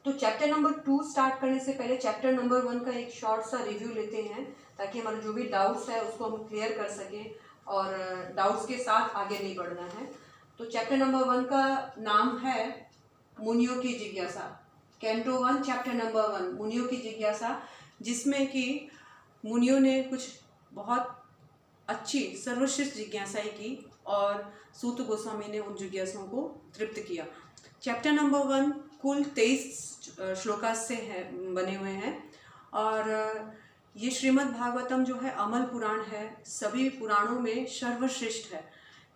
तो chapter number 2 start करने से पहले चैप्टर नंबर 1 का एक शॉर्ट सा रिव्यू लेते हैं, ताकि हमारे जो भी डाउट्स है उसको हम क्लियर कर सकें और डाउट्स के साथ आगे नहीं बढ़ना है। तो चैप्टर नंबर 1 का नाम है मुनियों की जिज्ञासा। कैंटो 1 चैप्टर नंबर 1 मुनियों की जिज्ञासा, जिसमें कि मुनियों ने कुछ बहुत अच्छी सर्वश्रेष्ठ जिज्ञासाएं की और सूत गोस्वामी ने उन जिज्ञासाओं को तृप्त किया। चैप्टर नंबर 1 कुल 23 श्लोका से है बने हुए हैं और ये श्रीमद् भागवतम जो है अमल पुराण है, सभी पुराणों में सर्वश्रेष्ठ है,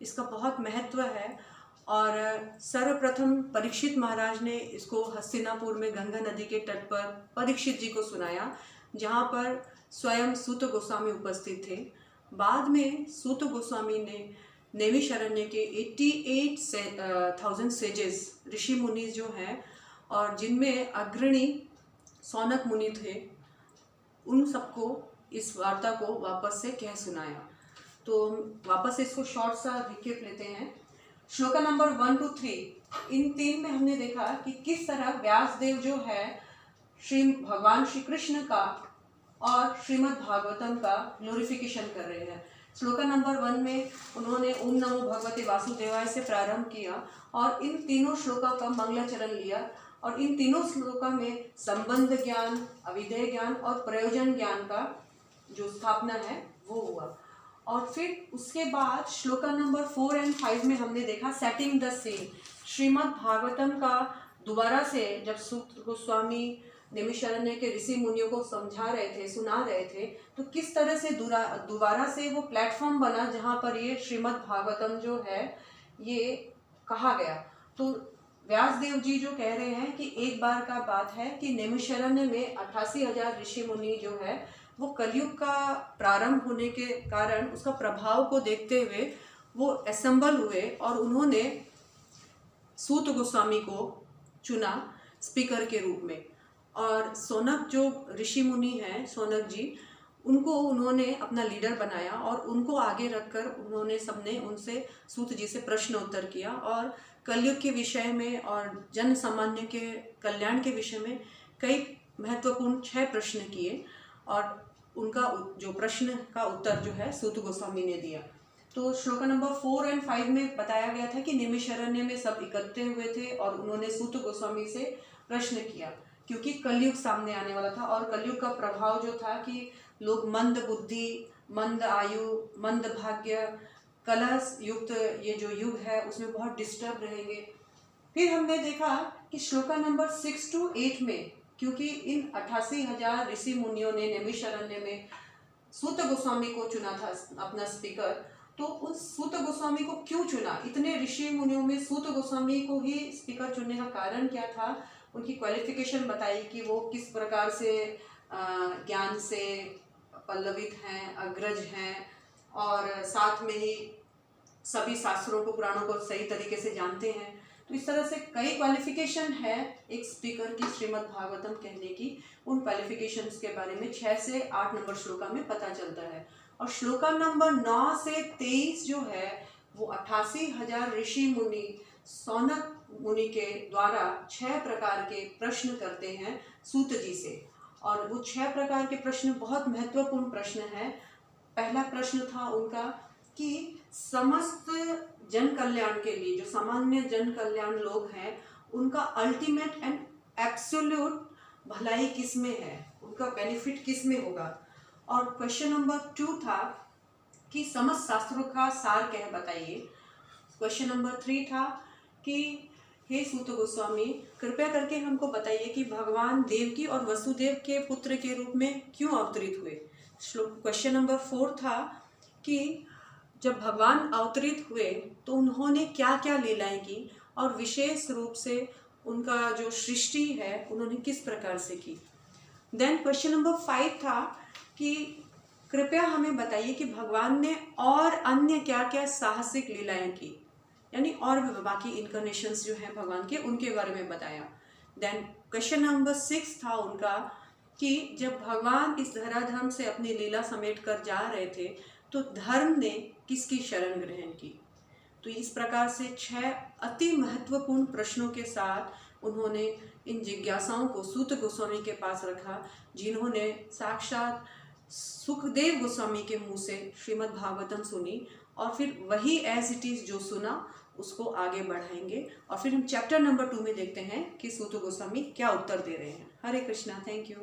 इसका बहुत महत्व है। और सर्वप्रथम परीक्षित महाराज ने इसको हस्तिनापुर में गंगा नदी के तट पर परीक्षित जी को सुनाया, जहाँ पर स्वयं सूत गोस्वामी उपस्थित थे। बाद में सूत गोस्वामी ने नैमिषारण्य के 88,000 सेजेस ऋषि मुनि जो हैं और जिनमें अग्रणी सौनक मुनि थे, उन सबको इस वार्ता को वापस से कह सुनाया। तो वापस इसको शॉर्ट सा रिकेप लेते हैं। श्लोका नंबर 1 to 3 इन 3 में हमने देखा कि किस तरह व्यासदेव जो है श्री भगवान श्री कृष्ण का और श्रीमद् भागवतम का ग्लोरिफिकेशन कर रहे हैं। श्लोका नंबर 1 में उन्होंने ओम नमो भगवते वासुदेवाय से प्रारंभ किया और इन तीनों श्लोका का मंगलाचरण लिया और इन तीनों श्लोका में संबंध ज्ञान, अविधेय ज्ञान और प्रयोजन ज्ञान का जो स्थापना है वो हुआ। और फिर उसके बाद श्लोका नंबर 4 और 5 में हमने देखा setting the scene. Shrimad Bhagavatam का दोबारा से जब सूत गोस्वामी नैमिषारण्य के ऋषि मुनियों को समझा रहे थे, सुना रहे थे, तो किस तरह से दोबारा से वो प्लेटफॉर्म बना जहाँ पर ये श्रीमद् भागवतम जो है ये कहा गया। तो व्यासदेव जी जो कह रहे हैं कि एक बार का बात है कि नैमिषारण्य में 88,000 ऋषि मुनि जो है वो कलयुग का प्रारंभ होने के कारण उसका प्रभाव को देखते हुए वो असेंबल हुए और उन्होंने सूत गोस्वामी को चुना स्पीकर के रूप में। और सौनक जो ऋषि मुनि हैं, सौनक जी, उनको उन्होंने अपना लीडर बनाया और उनको आगे रखकर उन्होंने सबने उनसे सूत जी से प्रश्न उत्तर किया और कलयुग के विषय में और जन सामान्य के कल्याण के विषय में कई महत्वपूर्ण 6 प्रश्न किए और उनका जो प्रश्न का उत्तर जो है सूत गोस्वामी ने दिया। तो श्लोका नंबर 4 और 5 में बताया गया था कि नैमिषारण्य में सब इकट्ठे हुए थे और उन्होंने सूत गोस्वामी से प्रश्न किया, क्योंकि कलयुग सामने आने वाला था और कलयुग का प्रभाव जो था कि लोग मंद बुद्धि, मंद आयु, मंद भाग्य, कलह युक्त ये जो युग है उसमें बहुत डिस्टर्ब रहेंगे। फिर हमने देखा कि श्लोका नंबर 6 to 8 में, क्योंकि इन 88,000 ऋषि मुनियों ने नैमिषारण्य में सूत गोस्वामी को चुना था अपना स्पीकर, तो उस सूत गोस्वामी को क्यों चुना? इतने ऋषि मुनियों में सूत गोस्वामी को ही स्पीकर चुनने का कारण क्या था? उनकी क्वालिफिकेशन बताई कि वो किस प्रकार से ज्ञान से पल्लवित हैं, अग्रज हैं और साथ में ही सभी शास्त्रों को, पुराणों को सही तरीके से जानते हैं। तो इस तरह से कई क्वालिफिकेशन है एक स्पीकर की श्रीमद् भागवतम कहने की। उन क्वालिफिकेशंस के बारे में 6 से 8 नंबर श्लोका में पता चलता है। और श्लोका नंबर 9 से 23 जो है वो 88,000 ऋषि मुनि सौनक मुनि के द्वारा 6 प्रकार के प्रश्न करते हैं सूत जी से। और वो 6 प्रकार के प्रश्न बहुत महत्वपूर्ण प्रश्न है। पहला प्रश्न था उनका कि समस्त जन कल्याण के लिए, जो सामान्य जन कल्याण लोग हैं, उनका अल्टीमेट एंड एब्सोल्यूट भलाई किस में है, उनका बेनिफिट किस में होगा। और क्वेश्चन नंबर 2 था कि समस्त शास्त्रों का सार क्या है बताइए। क्वेश्चन नंबर 3 था कि हे सूत गोस्वामी, कृपया करके हमको बताइए कि भगवान देवकी और वसुदेव के पुत्र के रूप में क्यों अवतरित हुए। क्वेश्चन नंबर 4 था कि जब भगवान अवतरित हुए तो उन्होंने क्या क्या लीलाएं की और विशेष रूप से उनका जो सृष्टि है उन्होंने किस प्रकार से की। देन क्वेश्चन नंबर 5 था कि कृपया हमें बताइए कि भगवान ने और अन्य क्या क्या साहसिक लीलाएं की, यानी और भी बाकी इनकारनेशंस जो हैं भगवान के, उनके बारे में बताया। देन क्वेश्चन नंबर 6 था उनका कि जब भगवान इस धराधाम से अपनी लीला समेट कर जा रहे थे तो धर्म ने किसकी शरण ग्रहण की। तो इस प्रकार से 6 अति महत्वपूर्ण प्रश्नों के साथ उन्होंने इन जिज्ञासाओं को सूत गोस्वामी के पास रखा, जिन्होंने साक्षात सुखदेव गोस्वामी के मुंह से श्रीमद् भागवतम सुनी, और फिर वही एज इट इज़ जो सुना उसको आगे बढ़ाएंगे। और फिर हम चैप्टर नंबर 2 में देखते हैं कि सूत गोस्वामी क्या उत्तर दे रहे हैं। हरे कृष्णा, थैंक यू।